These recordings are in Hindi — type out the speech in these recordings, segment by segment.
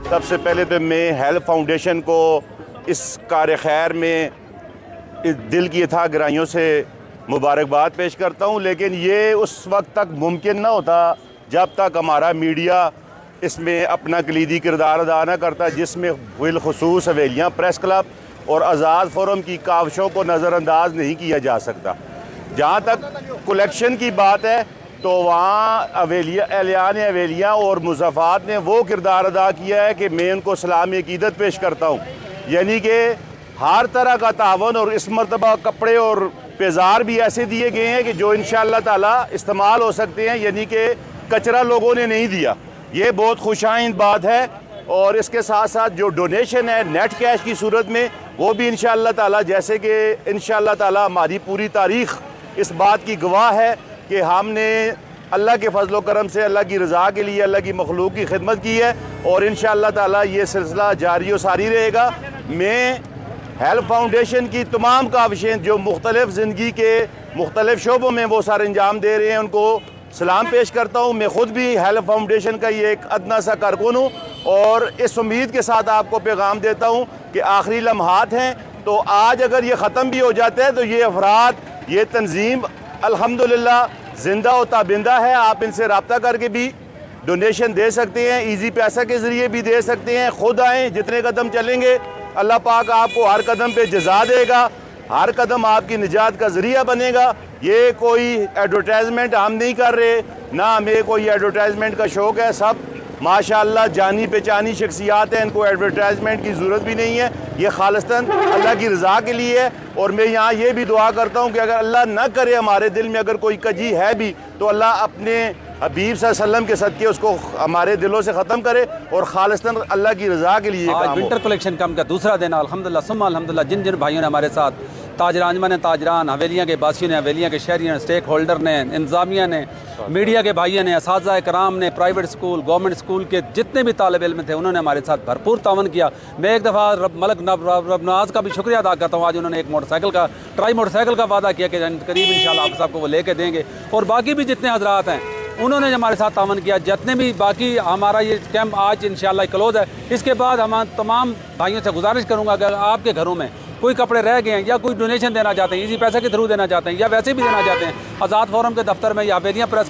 सबसे पहले तो मैं हेल्प फाउंडेशन को इस कार खैर में दिल की अथाह गहराइयों से मुबारकबाद पेश करता हूँ, लेकिन ये उस वक्त तक मुमकिन ना होता जब तक हमारा मीडिया इसमें अपना कलीदी किरदार अदा न करता, जिसमें बिलखुसूस हवेलियाँ प्रेस क्लब और आज़ाद फोरम की काविशों को नज़रअंदाज नहीं किया जा सकता। जहाँ तक कलेक्शन की बात है तो वहाँ एहलियान हवेलियाँ और मुज़फ़्फ़ात ने वो किरदार अदा किया है कि मैं उनको सलामी अक़ीदत पेश करता हूँ। यानी कि हर तरह का तावन, और इस मरतबा कपड़े और पेज़ार भी ऐसे दिए गए हैं कि जो इंशाअल्लाह ताला इस्तेमाल हो सकते हैं, यानी कि कचरा लोगों ने नहीं दिया। ये बहुत खुशाइंद बात है। और इसके साथ साथ जो डोनेशन है नेट कैश की सूरत में, वो भी इंशाअल्लाह ताला, जैसे कि इंशाअल्लाह ताला हमारी पूरी तारीख़ इस बात की गवाह है कि हमने अल्लाह के फजल करम से अल्लाह की रज़ा के लिए अल्लाह की मखलूक की खिदमत की है, और इंशाअल्लाह ताला ये सिलसिला जारी व सारी रहेगा। मैं हेल्प फाउंडेशन की तमाम काविशें जो मुख्तलिफ ज़िंदगी के मुख्तलिफ शोबों में वो सारे अंजाम दे रहे हैं, उनको सलाम पेश करता हूँ। मैं ख़ुद भी हेल्प फाउंडेशन का ये एक अदना सा कारकुन हूँ, और इस उम्मीद के साथ आपको पैगाम देता हूँ कि आखिरी लम्हात हैं, तो आज अगर ये ख़त्म भी हो जाता है तो ये अफराद, ये तंजीम अल्हम्दुलिल्लाह ज़िंदा व ताबिंदा है। आप इनसे रब्ता करके भी डोनेशन दे सकते हैं, ईजी पैसा के ज़रिए भी दे सकते हैं। खुद आएँ, जितने कदम चलेंगे अल्लाह पाक आपको हर कदम पे जज़ा देगा, हर कदम आपकी निजात का ज़रिया बनेगा। ये कोई एडवर्टाइजमेंट हम नहीं कर रहे, ना हमें कोई एडवर्टाइजमेंट का शौक़ है। सब माशाअल्लाह जानी पहचानी शख्सियात हैं, इनको एडवर्टाइजमेंट की ज़रूरत भी नहीं है। ये खालिस्तन अल्लाह की रज़ा के लिए है। और मैं यहाँ ये भी दुआ करता हूँ कि अगर अल्लाह न करे हमारे दिल में अगर कोई कजी है भी, तो अल्लाह अपने हबीब सल्लल्लाहु अलैहि वसल्लम के सदक़े उसको हमारे दिलों से ख़त्म करे और खालिस्तन अल्लाह की रज़ा के लिए। आज विंटर कलेक्शन कम का दूसरा दिन अल्हम्दुलिल्लाह सुम्मा अल्हम्दुलिल्लाह, जिन जिन भाइयों ने हमारे साथ, ताजरानजमा ने ताजरान, हवेलियाँ के बासियों ने, हवेलियाँ के शहरियों ने, स्टेक होल्डर ने, इंतज़ामिया ने, मीडिया के भाइयों ने, असातिज़ा कराम ने, प्राइवेट स्कूल, गवर्नमेंट स्कूल के जितने भी तालिब इल्म थे, उन्होंने हमारे साथ भरपूर तावन किया। मैं एक दफ़ा मलक रबनाज का भी शुक्रिया अदा करता हूँ। आज उन्होंने एक मोटरसाइकिल का, ट्राई मोटरसाइकिल का वादा किया कि करीब इंशाअल्लाह आप सबको वो लेके देंगे। और बाकी भी जितने हजरात हैं उन्होंने हमारे साथ तावन किया। जितने भी बाकी, हमारा ये कैंप आज इंशाअल्लाह क्लोज़ है। इसके बाद हम तमाम भाइयों से गुजारिश करूँगा, अगर आपके घरों में कोई कपड़े रह गए हैं या कोई डोनेशन देना चाहते हैं, इसी पैसे के थ्रू देना चाहते हैं या वैसे भी देना चाहते हैं, आज़ाद फोरम के दफ्तर में या हवेलियाँ प्रेस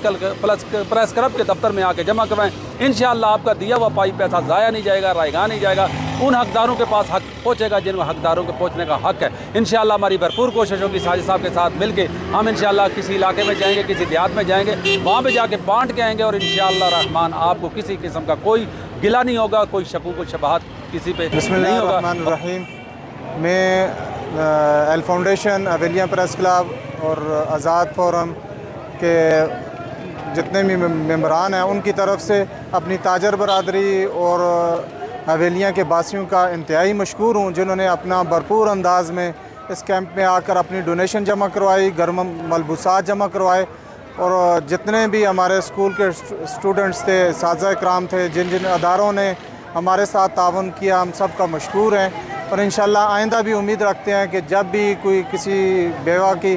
क्लब के दफ्तर में आके जमा करवाएं। इंशाअल्लाह आपका दिया हुआ पाई पैसा ज़ाया नहीं जाएगा, रायगा नहीं जाएगा। उन हकदारों के पास हक पहुँचेगा जिनको हकदारों के पहुँचने का हक है। इंशाअल्लाह हमारी भरपूर कोशिशों की साजिश साहब के साथ मिल के हम इंशाअल्लाह किसी इलाके में जाएंगे, किसी देहात में जाएंगे, वहाँ पर जाके बांट के आएंगे, और इंशाअल्लाह रहमान आपको किसी किस्म का कोई गिला नहीं होगा, कोई शकूक व शबहत किसी पे नहीं होगा। मैं हेल्प फाउंडेशन, हवेलियाँ प्रेस क्लब और आज़ाद फोरम के जितने भी मेम्बरान हैं उनकी तरफ से अपनी ताजर बरादरी और हवेलियाँ के बासियों का इंतहाई मशकूर हूँ, जिन्होंने अपना भरपूर अंदाज में इस कैंप में आकर अपनी डोनेशन जमा करवाई, गर्म मलबूसात जमा करवाए। और जितने भी हमारे स्कूल के स्टूडेंट्स थे, असातिज़ा कराम थे, जिन जिन अदारों ने हमारे साथ तावन किया, हम सब का मशकूर हैं। और इंशाअल्लाह आइंदा भी उम्मीद रखते हैं कि जब भी कोई किसी बेवा की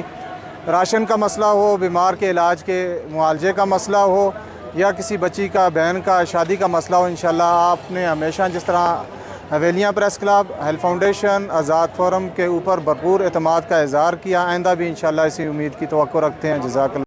राशन का मसला हो, बीमार के इलाज के मुआवजे का मसला हो, या किसी बच्ची का, बहन का शादी का मसला हो, इंशाअल्लाह आपने हमेशा जिस तरह हवेलियाँ प्रेस क्लब, हेल्प फाउंडेशन, आज़ाद फोरम के ऊपर भरपूर एतमाद का इज़हार किया, आइंदा भी इंशाअल्लाह इसी उम्मीद की तवक्को रखते हैं। जज़ाकल्लाह।